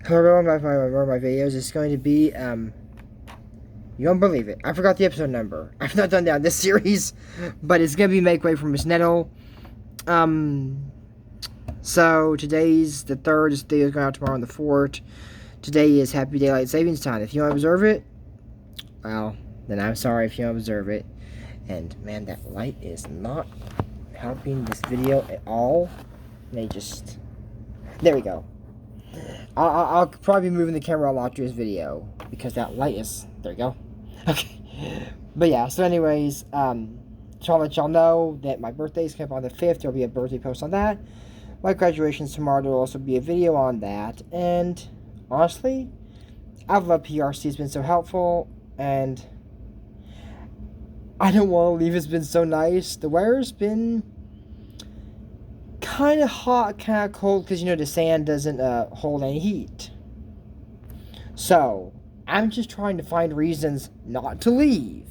Hello everyone, back to one of my videos. It's going to be, you won't believe it. I forgot the episode number. I've not done that in this series, but it's going to be Make Way for Miss Nettle. So today's the 3rd, this video is going out tomorrow on the 4th. Today is Happy Daylight Savings Time. If you want to observe it, well, then I'm sorry if you don't observe it. And man, that light is not helping this video at all. There we go. I'll probably be moving the camera a lot through this video because that light is, there we go. Okay, but yeah, so anyways, so I'll let y'all know that my birthday is coming up on the 5th. There'll be a birthday post on that. My graduation's tomorrow. There'll also be a video on that. And honestly, I've loved PRC. It's been so helpful, and I don't want to leave. It's been so nice. The weather's been kind of hot, kind of cold, because, you know, the sand doesn't hold any heat. So, I'm just trying to find reasons not to leave.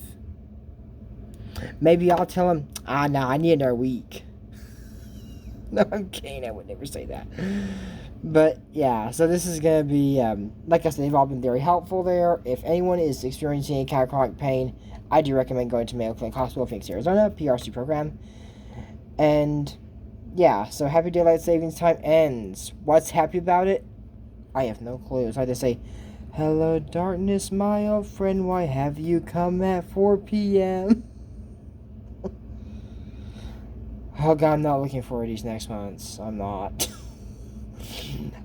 Maybe I'll tell him, no, I need another week. No, I'm kidding. I would never say that. But, yeah, so this is going to be, like I said, they've all been very helpful there. If anyone is experiencing any kind of chronic pain, I do recommend going to Mayo Clinic Hospital, Phoenix, Arizona, PRC program. And yeah, so Happy Daylight Savings Time ends. What's happy about it? I have no clue. So I just say, hello darkness, my old friend, why have you come at 4 p.m.? Oh god, I'm not looking forward to these next months. I'm not.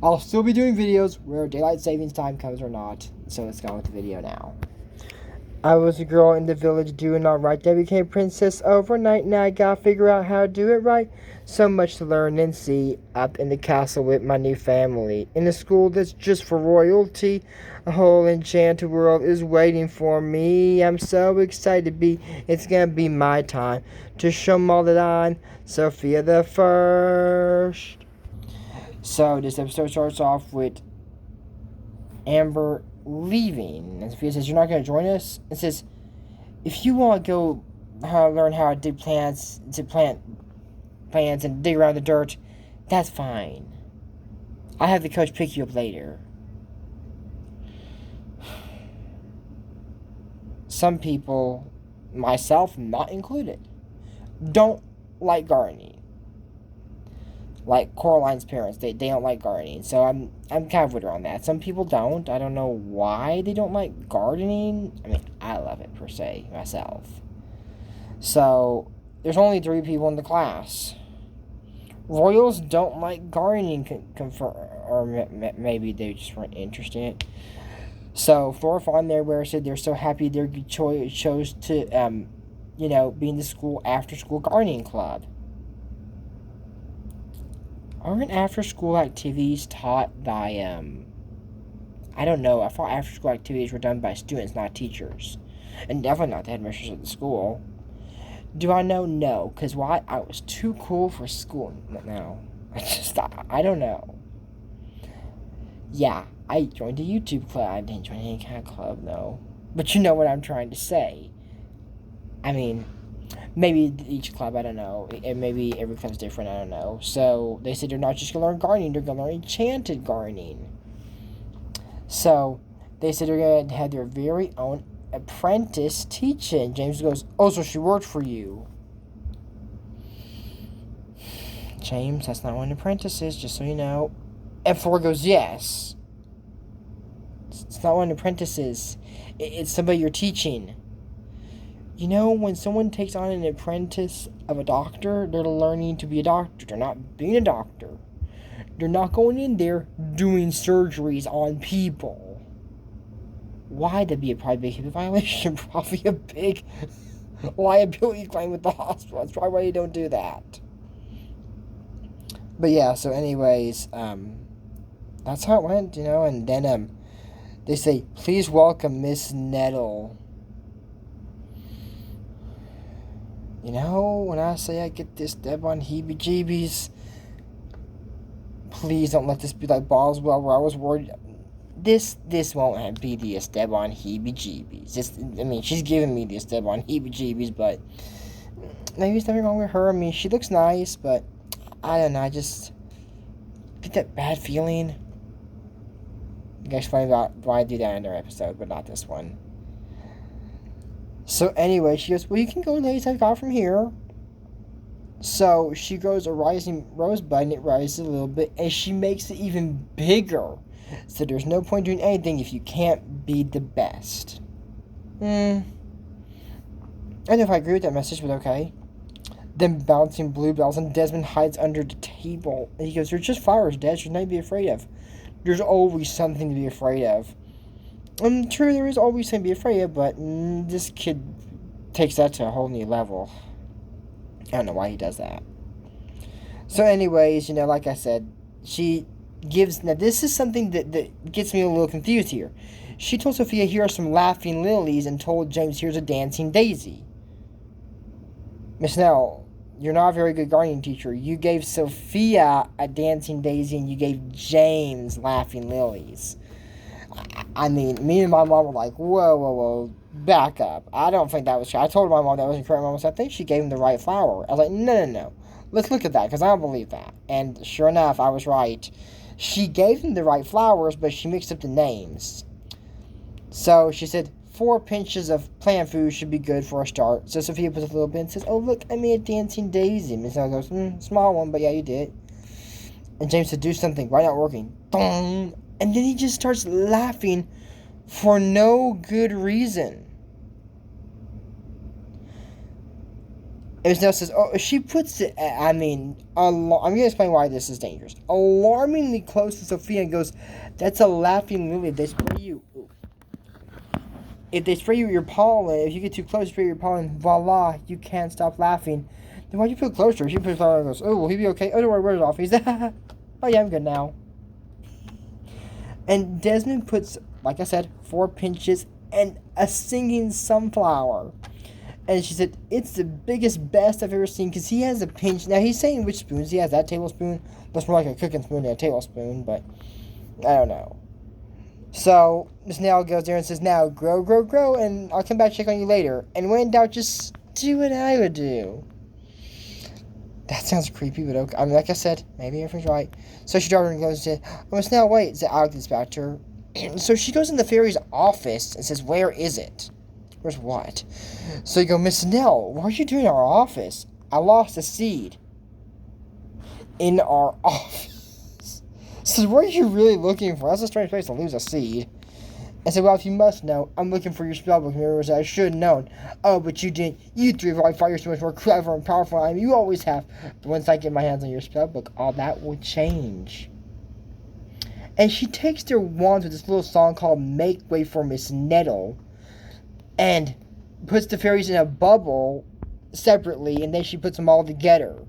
I'll still be doing videos where Daylight Savings Time comes or not. So let's go with the video now. I was a girl in the village doing alright. I became princess overnight. Now I gotta figure out how to do it right. So much to learn and see. Up in the castle with my new family. In a school that's just for royalty. A whole enchanted world is waiting for me. I'm so excited to be. It's gonna be my time to show 'em all that I'm Sofia the First. So this episode starts off with Amber leaving, and Sophia says, "You're not going to join us?" And says, "If you want to go learn how to dig plants, to plant plants and dig around the dirt, that's fine. I'll have the coach pick you up later." Some people, myself not included, don't like gardening. Like Coraline's parents, they don't like gardening, so I'm kind of with her on that. Some people don't. I don't know why they don't like gardening. I mean, I love it per se myself. So there's only 3 people in the class. Royals don't like gardening, or maybe they just weren't interested. So Flora Fawn there, where said they're so happy they chose to, be in the school after school gardening club. Aren't after-school activities taught by, I don't know. I thought after-school activities were done by students, not teachers. And definitely not the headmisters at the school. Do I know? No. Because why? I was too cool for school. No. I don't know. Yeah, I joined a YouTube club. I didn't join any kind of club, no. But you know what I'm trying to say. I mean, maybe each club, I don't know. And maybe every club's different, I don't know. So they said they're not just going to learn gardening, they're going to learn enchanted gardening. So they said they're going to have their very own apprentice teaching. James goes, "Oh, so she worked for you." James, that's not what an apprentice is, just so you know. And Flora goes, "Yes. It's not what an apprentice is. It's somebody you're teaching. You know, when someone takes on an apprentice of a doctor, they're learning to be a doctor. They're not being a doctor. They're not going in there doing surgeries on people. Why? That'd be a probably big HIPAA violation. Probably a big liability claim with the hospital. That's probably why you don't do that. But yeah, so anyways, that's how it went, and then, they say, "Please welcome Miss Nettle." You know, when I say I get this Deb on heebie-jeebies, please don't let this be like Boswell, where I was worried. This won't be the Deb on heebie-jeebies. She's giving me the Deb on heebie-jeebies, but maybe there's nothing wrong with her. I mean, she looks nice, but I don't know, I just get that bad feeling. I can explain about why I do that in another episode, but not this one. So anyway, she goes, well, you can go ladies, I've got from here. So she grows a rising rosebud, and it rises a little bit, and she makes it even bigger. So there's no point doing anything if you can't be the best. I don't know if I agree with that message, but okay. Then bouncing bluebells, and Desmond hides under the table. And he goes, they're just flowers, Des. There's nothing to be afraid of. There's always something to be afraid of. True, there is always something to be afraid of, but this kid takes that to a whole new level. I don't know why he does that. So anyways, like I said, she gives... Now, this is something that gets me a little confused here. She told Sofia, here are some laughing lilies, and told James, here's a dancing daisy. Miss Nettle, you're not a very good guardian teacher. You gave Sofia a dancing daisy, and you gave James laughing lilies. I mean, me and my mom were like, whoa, back up. I don't think that was true. I told my mom that wasn't correct. Mom said, I think she gave him the right flower. I was like, no. Let's look at that, because I don't believe that. And sure enough, I was right. She gave him the right flowers, but she mixed up the names. So she said, 4 pinches of plant food should be good for a start. So Sofia puts a little bit and says, oh, look, I made a dancing daisy. Miss Nell goes, small one, but yeah, you did. And James said, do something. Why not working? Dong. And then he just starts laughing for no good reason. And Miss Nell says, oh, she puts it, I'm going to explain why this is dangerous. Alarmingly close to Sofia and goes, that's a laughing lily. They spray you. If they spray you with your pollen, if you get too close, spray your pollen, voila, you can't stop laughing. Then why'd you put closer? She puts on and goes, oh, will he be okay? Oh, don't worry, where's off? He's, oh yeah, I'm good now. And Desmond puts, like I said, 4 pinches and a singing sunflower. And she said, it's the biggest, best I've ever seen, because he has a pinch. Now, he's saying which spoons. He has that tablespoon. Looks more like a cooking spoon than a tablespoon, but I don't know. So, Miss Nettle goes there and says, now, grow, and I'll come back and check on you later. And when in doubt, just do what I would do. That sounds creepy, but okay. I mean, like I said, maybe everything's right. So she drives and goes and says, oh, Miss Nettle, wait, said Alex Dispatcher. So she goes in the fairy's office and says, where is it? Where's what? So you go, Miss Nettle, what are you doing in our office? I lost a seed. In our office. Says, what are you really looking for? That's a strange place to lose a seed. I said, well, if you must know, I'm looking for your spellbook. Mirror said, I should have known. Oh, but you didn't. You 3 of you're so much more clever and powerful than I am. You always have. But once I get my hands on your spellbook, all that will change. And she takes their wands with this little song called Make Way for Miss Nettle, and puts the fairies in a bubble separately, and then she puts them all together.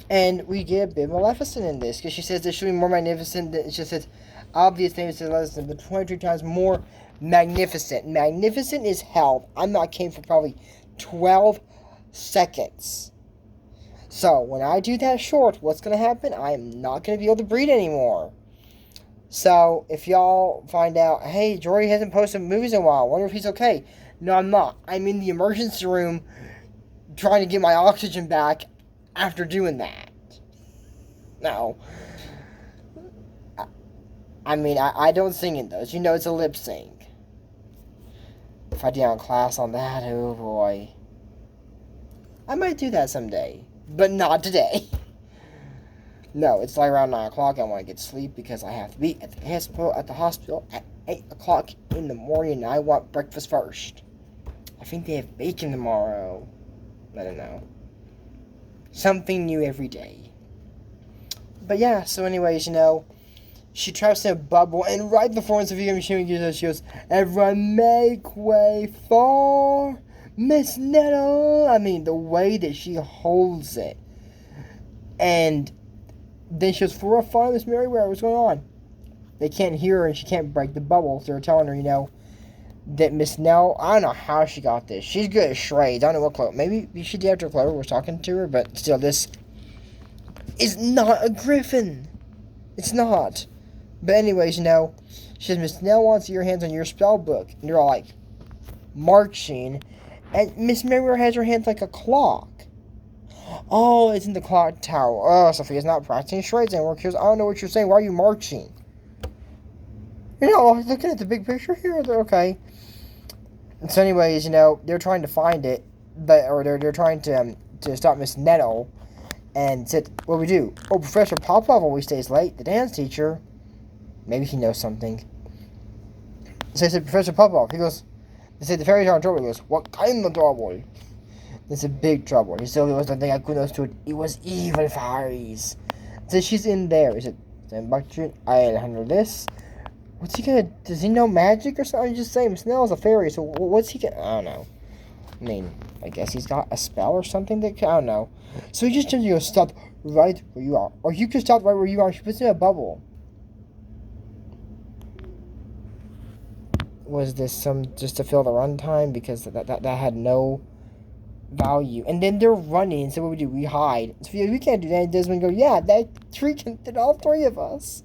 And we get a bit of Maleficent in this, because she says this should be more magnificent. She says, obvious name is Maleficent, but 23 times more magnificent. Magnificent is held. I'm not came for probably 12 seconds. So, when I do that short, what's going to happen? I am not going to be able to breathe anymore. So, if y'all find out, hey, Jory hasn't posted movies in a while, I wonder if he's okay. No, I'm not. I'm in the emergency room trying to get my oxygen back after doing that. No. I don't sing in those. It's a lip sync. If I do a class on that, oh boy. I might do that someday. But not today. No, it's like around 9 o'clock. I want to get sleep because I have to be at the hospital at 8 o'clock in the morning. And I want breakfast first. I think they have bacon tomorrow. I don't know. Something new every day. But yeah, so anyways, she traps in a bubble, and right before Sofia she goes, everyone make way for Miss Nettle. The way that she holds it. And then she goes, for a fun, Miss Merriweather, what's going on? They can't hear her, and she can't break the bubble, so they're telling her, that Miss Nell, I don't know how she got this. She's good at charades. I don't know what Clover. Maybe she did after Clover was talking to her, but still, this is not a griffin. It's not. But anyways, she says, Miss Nell wants your hands on your spell book. And you're all like, marching. And Miss Merriweather has her hands like a clock. Oh, it's in the clock tower. Oh, Sophia's not practicing charades anymore. She goes, I don't know what you're saying. Why are you marching? looking at the big picture here. They're okay. So, anyways, they're trying to find it, or they're trying to stop Miss Nettle, and said, "What do we do? Oh, Professor Popov always stays late. The dance teacher. Maybe he knows something." So they said, "Professor Popov." He goes, "They said the fairies are in trouble." He goes, "What kind of trouble?" They said, "Big trouble." He said, "It was the thing I couldn't understand. It was evil fairies." So she's in there. He said, "Stand back to it. I'll handle this." What's he gonna? Does he know magic or something? I'm just saying, Snell's a fairy, so what's he gonna? I don't know. I mean, I guess he's got a spell or something that I don't know. So he just tells you to stop right where you are, or you can stop right where you are. She puts in a bubble. Was this some just to fill the runtime because that had no value? And then they're running. So what do? We hide. So we can't do that. And Desmond go, "Yeah, that tree can fit all three of us."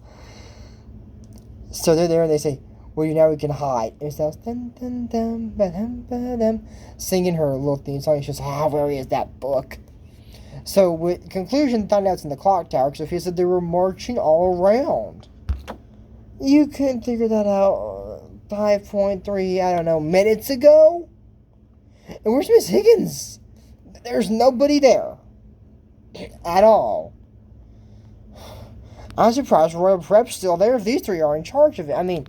So they're there and they say, "Well, now we can hide." And it starts dun, dun, dun, ba-dum, ba-dum, singing her little theme song. She says, "Where is that book?" So with conclusion, found out it's in the clock tower. Sofia said they were marching all around. You couldn't figure that out 5.3, I don't know, minutes ago? And where's Miss Higgins? There's nobody there. At all. I'm surprised Royal Prep's still there if these three are in charge of it. I mean,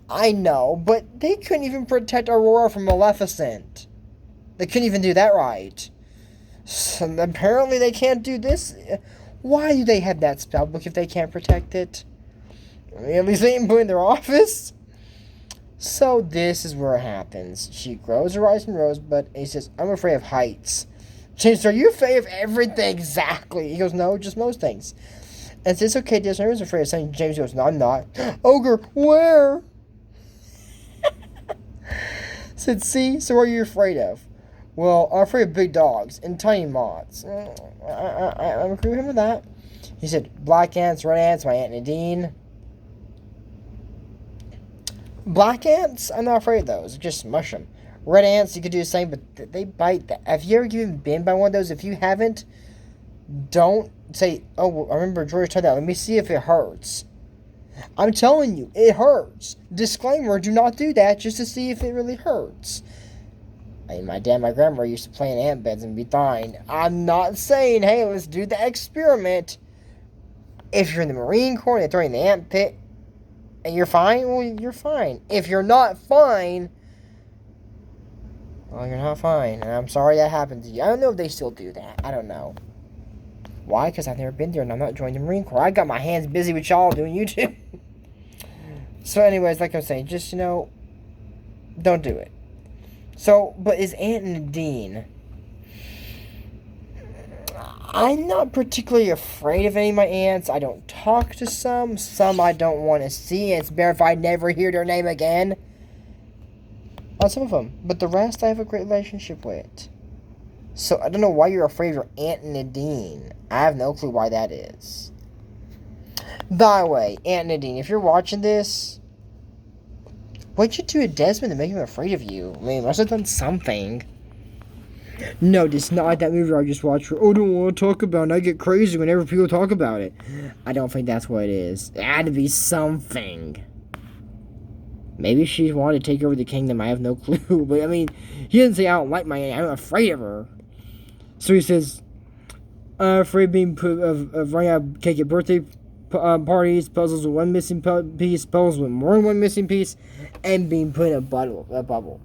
I know, but they couldn't even protect Aurora from Maleficent. They couldn't even do that right. So apparently they can't do this. Why do they have that spellbook if they can't protect it? I mean, at least they didn't put it in their office. So this is where it happens. She grows her eyes and rose, but he says, "I'm afraid of heights." James, "Are you afraid of everything?" Exactly. He goes, "No, just most things." And says, "Okay, Desmond, I was afraid of something." James goes, "No, I'm not." "Ogre, where?" Said, "See, so what are you afraid of?" "Well, I'm afraid of big dogs and tiny moths." I'm agree with him with that. He said, "Black ants, red ants, my Aunt Nadine." Black ants, I'm not afraid of those. Just smush them. Red ants, you could do the same, but they bite. Have you ever been bitten by one of those? If you haven't, don't say, "Oh, I remember George told that. Let me see if it hurts." I'm telling you, it hurts. Disclaimer, do not do that just to see if it really hurts. I mean, my dad and my grandma used to play in ant beds and be fine. I'm not saying, hey, let's do the experiment. If you're in the Marine Corps and they throw you in the ant pit and you're fine, well, you're fine. If you're not fine, well, you're not fine. And I'm sorry that happened to you. I don't know if they still do that. I don't know. Why? Because I've never been there and I'm not joining the Marine Corps. I got my hands busy with y'all doing YouTube. So anyways, like I'm saying, just, don't do it. So, but is Aunt Nadine... I'm not particularly afraid of any of my aunts. I don't talk to some. Some I don't want to see. It's better if I never hear their name again. On some of them. But the rest I have a great relationship with. So I don't know why you're afraid of your Aunt Nadine. I have no clue why that is. By the way, Aunt Nadine, if you're watching this, what'd you do to Desmond to make him afraid of you? I mean, you must have done something. No, this is not like that movie I just watched for, "Oh, don't want to talk about it. I get crazy whenever people talk about it." I don't think that's what it is. It had to be something. Maybe she wanted to take over the kingdom. I have no clue. But, I mean, he didn't say, "I don't like my aunt. I'm afraid of her." So he says, "I'm afraid of being of running out of cake at birthday parties, puzzles with one missing piece, puzzles with more than one missing piece, and being put in a bubble.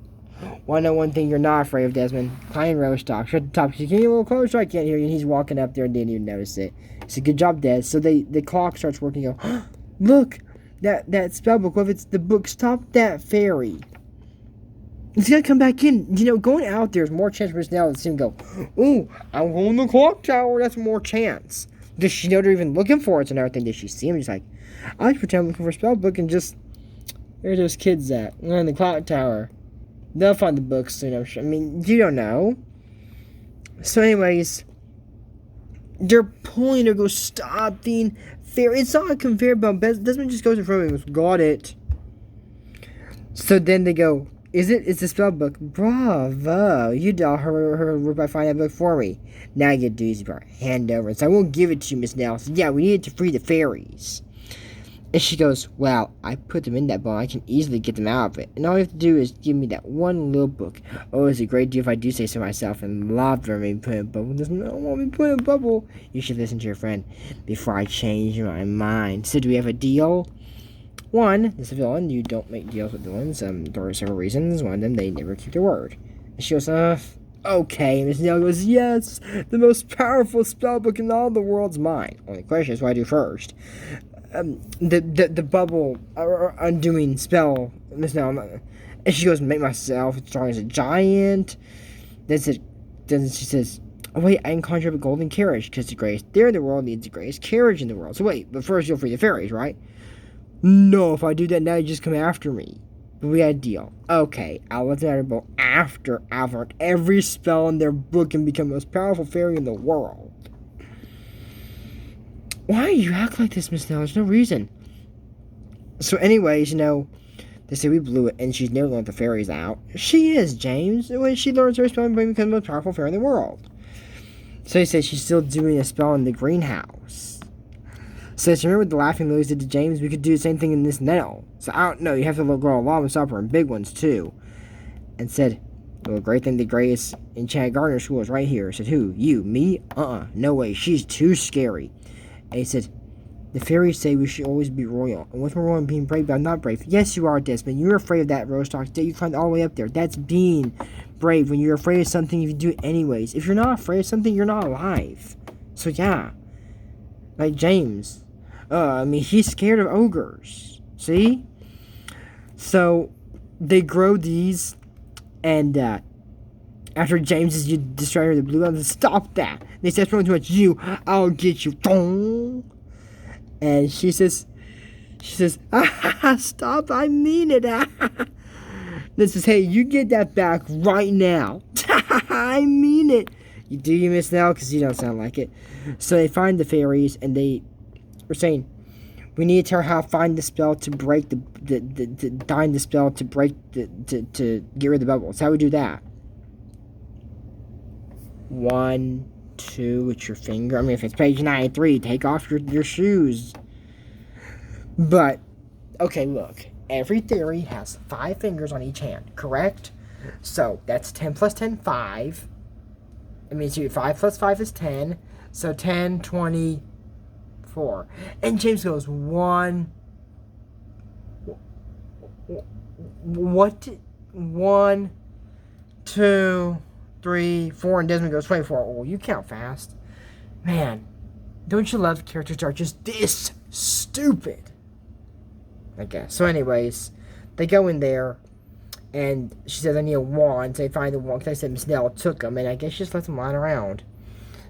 Want to know one thing you're not afraid of, Desmond? Climbing roast talk. Shut the top. Can you get a little closer? I can't hear you." And he's walking up there and didn't even notice it. He said, "Good job, Des." So the clock starts working. You go, "Look, that spellbook. What if it's the book? Stop that fairy." It's gonna come back in. Going out there's more chance for us now to see him go, "Ooh, I'm going to the clock tower." That's more chance. Does she know they're even looking for it? It's another thing. Does she see him? He's like, "I like to pretend I'm looking for a spellbook and just, where those kids at? They're in the clock tower. They'll find the books soon." I mean, you don't know. So anyways, they're pulling her, go, "Stop being fair." It's not a conveyor belt. Desmond just goes in front of him and goes, "Got it." So then they go, "Is it? It's the spell book." "Bravo. You did her work by finding that book for me. Now you get the easy part. Hand over." "So I won't give it to you, Miss Nell." So yeah, we need it to free the fairies. And she goes, well, I put them in that ball. I can easily get them out of it. And all you have to do is give me that one little book. Oh, it's a great deal if I do say so myself. And love for me put in a bubble. Doesn't want me put in a bubble. You should listen to your friend before I change my mind. So do we have a deal? One, as a villain, you don't make deals with villains. There are several reasons. One of them, they never keep their word. And she goes, okay. And Miss Nettle goes, yes, the most powerful spell book in all the world's mine. Only question is what I do first. The bubble undoing spell, Miss Nettle, and she goes, make myself as strong as a giant. Then she says, oh wait, I can conjure up a golden carriage because the greatest there in the world needs the greatest carriage in the world. So wait, but first you'll free the fairies, right? No, if I do that now, you just come after me. But we had a deal. Okay, I'll let them out after I've learned every spell in their book and become the most powerful fairy in the world. Why do you act like this, Miss Nettle? There's no reason. So anyways, they say we blew it, and she's never let the fairies out. She is, James. When she learns her spell and becomes the most powerful fairy in the world. So he says she's still doing a spell in the greenhouse. Says, remember what the Laughing Lilies did to James? We could do the same thing in this Nettle. So I don't know, you have to go along and stop her and big ones too. And said, well, great thing the greatest enchanted gardener school is right here. Said, who? You? Me? No way, she's too scary. And he said, the fairies say we should always be royal. And what's more royal than being brave, but I'm not brave. Yes, you are, Desmond. You're afraid of that rose stalk. You climbed all the way up there. That's being brave. When you're afraid of something, you do it anyways. If you're not afraid of something, you're not alive. So yeah. Like James. He's scared of ogres. See? So, they grow these, and, after James is destroying the blue ones, stop that. They say, too much you, I'll get you. And she says, stop, I mean it. Then says, hey, you get that back right now. I mean it. You do, you Miss Nettle? Because you don't sound like it. So they find the fairies, and they were saying, we need to tell her how to find the spell to break to get rid of the bubbles. How do we do that? 1, 2 with your finger. If it's page 93, take off your shoes. But, okay, look. Every theory has 5 fingers on each hand, correct? So, that's 10 plus 10, 5. It means 5 plus 5 is 10. So, 10, 20, 4. And James goes, 1. What? 1, 2, 3, 4. And Desmond goes, 24. Oh, you count fast. Man, don't you love characters that are just this stupid? I guess. So anyways, they go in there, and she says, I need a wand. So they find the wand, because I said Miss Nettle took them, and I guess she just left them lying around.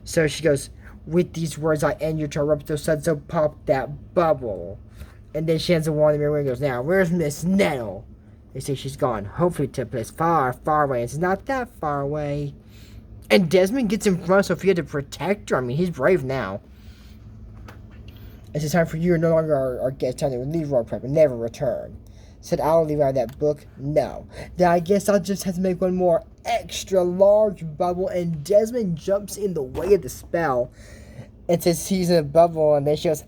So she goes, with these words, I end your turn, rub those suds, so pop that bubble. And then she hands the wand in the mirror and goes, now, where's Miss Nettle? They say she's gone, hopefully to a place far, far away. It's not that far away. And Desmond gets in front of Sofia to protect her. He's brave now. It's time for you, no longer our guest. Time to leave Royal Prep and never return. Said, I'll leave out of that book. No. Then I guess I'll just have to make one more extra large bubble. And Desmond jumps in the way of the spell and says he's in a bubble. And then she goes,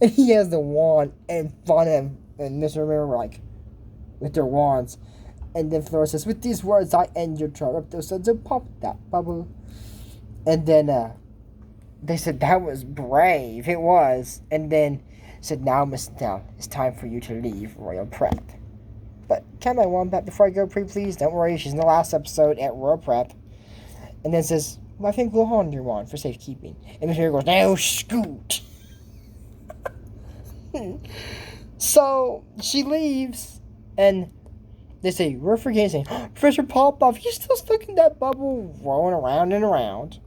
and he has the wand and Fawn and Mr. Remember, with their wands. And then Flora says, with these words, I end your turn. Up those suds and pop that bubble. And then, they said that was brave. It was. And then said, now, Miss Nettle, it's time for you to leave Royal Prep. But can I wand back before I go, please? Don't worry, she's in the last episode at Royal Prep. And then says, well, I think we'll hold on to your wand for safekeeping. And Miss Mary goes, now scoot. So she leaves, and they say, we're forgetting. Professor Popoff, he's still stuck in that bubble, rolling around and around.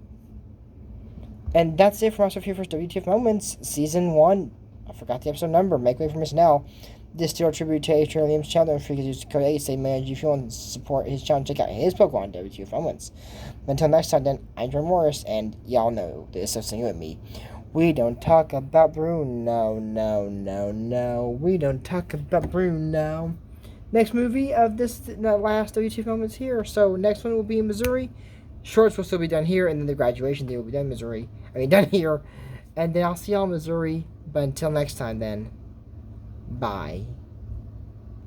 And that's it from us here for WTF Moments, Season 1. I forgot the episode number. Make way for Miss Nettle. This still a tribute to Adrian Liam's channel. Don't forget to use code 8. Say, man, if you want to support his channel, check out his Pokemon WTF Moments. Until next time, then, I'm Jordan Morris, and y'all know this is something with me. We don't talk about Bruno, no. We don't talk about Bruno. Next movie of this last WTF Moments here. So, next one will be in Missouri. Shorts will still be done here, and then the graduation day will be done in Missouri. Done here. And then I'll see y'all in Missouri. But until next time, then, Bye.